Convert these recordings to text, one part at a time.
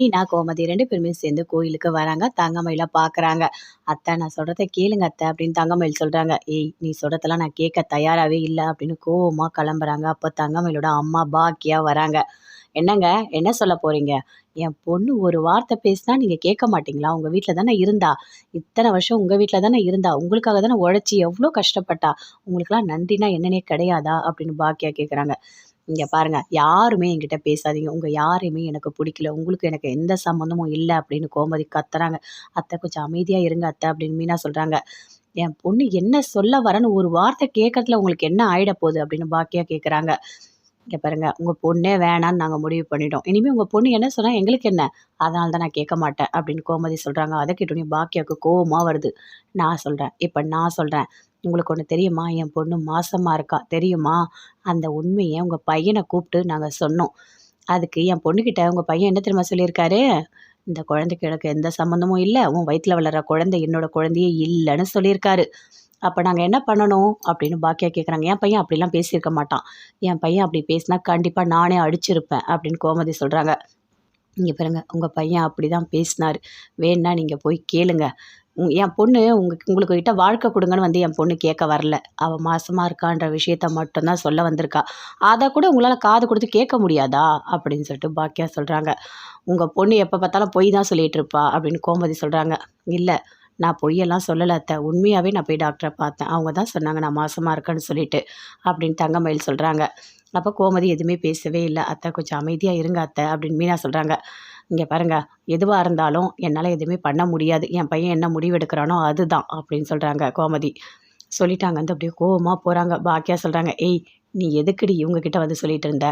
மீனா, கோமதி 2 பேருமே சேர்ந்து கோயிலுக்கு வராங்க. தங்கமயில பார்க்குறாங்க. "அத்தை நான் சொல்றத கேளுங்க அத்தை" அப்படின்னு தங்கமயில் சொல்றாங்க. "ஏய் நீ சொல்றதெல்லாம் நான் கேட்க தயாராவே இல்ல" அப்படின்னு கோவமா கிளம்புறாங்க. அப்போ தங்கமயிலோட அம்மா பாக்கியா வராங்க. "என்னங்க என்ன சொல்ல போறீங்க? என் பொண்ணு ஒரு வார்த்தை பேசினா நீங்க கேட்க மாட்டீங்களா? உங்க வீட்ல தானே இருந்தா. இத்தன வருஷம் உங்க வீட்ல தானே இருந்தா. உங்களுக்காக தானே உழைச்சு எவ்ளோ கஷ்டப்பட்டா. உங்களுக்கெல்லாம் நன்றினா என்னன்னே கிடையாதா?" அப்படின்னு பாக்கியா கேட்குறாங்க. இங்க பாருங்க, யாருமே என்கிட்ட பேசாதீங்க. உங்க யாரையுமே எனக்கு புடிக்கல. உங்களுக்கு எனக்கு எந்த சம்மந்தமும் இல்ல அப்படின்னு கோமதி கத்துறாங்க. "அத்தை கொஞ்சம் அமைதியா இருங்க அத்தை" அப்படின்னு மீனா சொல்றாங்க. "என் பொண்ணு என்ன சொல்ல வரான்னு ஒரு வார்த்தை கேட்கறதுல உங்களுக்கு என்ன ஆயிட போகுது?" அப்படின்னு பாக்கியா கேட்குறாங்க. "இங்க பாருங்க, உங்க பொண்ணே வேணான்னு நாங்க முடிவு பண்ணிட்டோம். இனிமே உங்க பொண்ணு என்ன சொன்னா எங்களுக்கு என்ன? அதனால தான் நான் கேட்க மாட்டேன்" அப்படின்னு கோமதி சொல்றாங்க. அத கேட்டோனே பாக்கியாவுக்கு கோவமா வருது. "நான் சொல்றேன். இப்ப நான் சொல்றேன். உங்களுக்கு ஒண்ணு தெரியுமா? என் பொண்ணு மாசமா இருக்கா. தெரியுமா? அந்த உண்மைய உங்க பையன கூப்ட்டு நாங்க சொன்னோம். அதுக்கு என் பொண்ணுகிட்ட உங்க பையன் என்ன தெரியுமா சொல்லியிருக்காரு? இந்த குழந்தைக்கு எனக்கு எந்த சம்மந்தமும் இல்ல. உன் வயித்துல வளர்ற குழந்தை என்னோட குழந்தையே இல்லன்னு சொல்லியிருக்காரு. அப்ப நாங்க என்ன பண்ணணும்?" அப்படின்னு பாக்கியா கேட்குறாங்க. "என் பையன் அப்படிலாம் பேசியிருக்க மாட்டான். என் பையன் அப்படி பேசினா கண்டிப்பா நானே அடிச்சிருப்பேன்" அப்படின்னு கோமதி சொல்றாங்க. "இங்க பாருங்க, உங்க பையன் அப்படிதான் பேசினாரு. வேணுனா நீங்க போய் கேளுங்க. என் பொண்ணு உங்களுக்கு கிட்ட வாழ்க்கை குடுங்கன்னு வந்து என் பொண்ணு கேட்க வரல. அவ மாசமா இருக்கான்ற விஷயத்த மட்டும் தான் சொல்ல வந்திருக்கா. அத கூட உங்களால காது குடுத்து கேட்க முடியாதா?" அப்படின்னு சொல்லிட்டு பாக்கியா சொல்றாங்க. "உங்க பொண்ணு எப்ப பார்த்தாலும் பொய் தான் சொல்லிட்டு இருப்பா" அப்படின்னு கோமதி சொல்றாங்க. "இல்ல, நான் பொய்யெல்லாம் சொல்லல அத்த. உண்மையாவே நான் போய் டாக்டர பார்த்தேன். அவங்க தான் சொன்னாங்க நான் மாசமா இருக்கேன்னு சொல்லிட்டு" அப்படின்னு தங்கமயில் சொல்றாங்க. அப்ப கோமதி எதுவுமே பேசவே இல்ல. "அத்த கொஞ்சம் அமைதியா இருங்க அத்த" அப்படின்னு மீனா சொல்றாங்க. "இங்க பாருங்க, எதுவா இருந்தாலும் என்னால எதுவுமே பண்ண முடியாது. என் பையன் என்ன முடிவு எடுக்கிறானோ அதுதான்" அப்படின்னு சொல்றாங்க கோமதி. சொல்லிட்டாங்க வந்து அப்படியே கோவமா போறாங்க. பாக்கியா சொல்றாங்க, "ஏய்! நீ எதுக்குடி இவங்க கிட்ட வந்து சொல்லிட்டு இருந்த?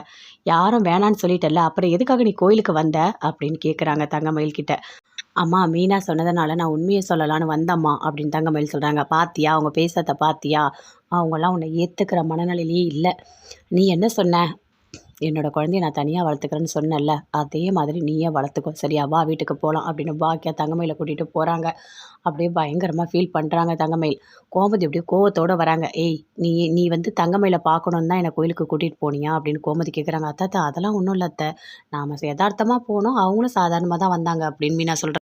யாரும் வேணான்னு சொல்லிட்டல்ல. அப்புறம் எதுக்காக நீ கோயிலுக்கு வந்த?" அப்படின்னு கேட்குறாங்க தங்கமயில் கிட்ட. "அம்மா மீனா சொன்னதுனால நான் உண்மைய சொல்லலான்னு வந்தேம்மா" அப்படின்னு தங்கமயில் சொல்றாங்க. "பாத்தியா? அவங்க பேசுறத பாத்தியா? அவங்கலாம் உன்ன ஏத்துக்கிற மனநிலையிலேயே இல்ல. நீ என்ன சொன்ன? என்னோட குழந்தைய நான் தனியா வளர்த்துக்கிறேன்னு சொன்னேன்ல, அதே மாதிரி நீயே வளர்த்துக்கோ சரியா? வா வீட்டுக்கு போலாம்" அப்படின்னு பாக்கியா தங்கமயில கூட்டிட்டு போறாங்க. அப்படியே பயங்கரமா ஃபீல் பண்றாங்க தங்கமயில். கோமதி அப்படியே கோவத்தோட வராங்க. "ஏய்! நீ நீ வந்து தங்கமயில பார்க்கணுன்னு தான் என்ன கோயிலுக்கு கூட்டிட்டு போனியா?" அப்படின்னு கோமதி கேட்குறாங்க. "அத்த அதெல்லாம் ஒண்ணும் இல்ல அத்த. நாம எதார்த்தமா போனோம். அவங்களும் சாதாரணமா தான் வந்தாங்க" அப்படின்னு மீனா சொல்றாங்க.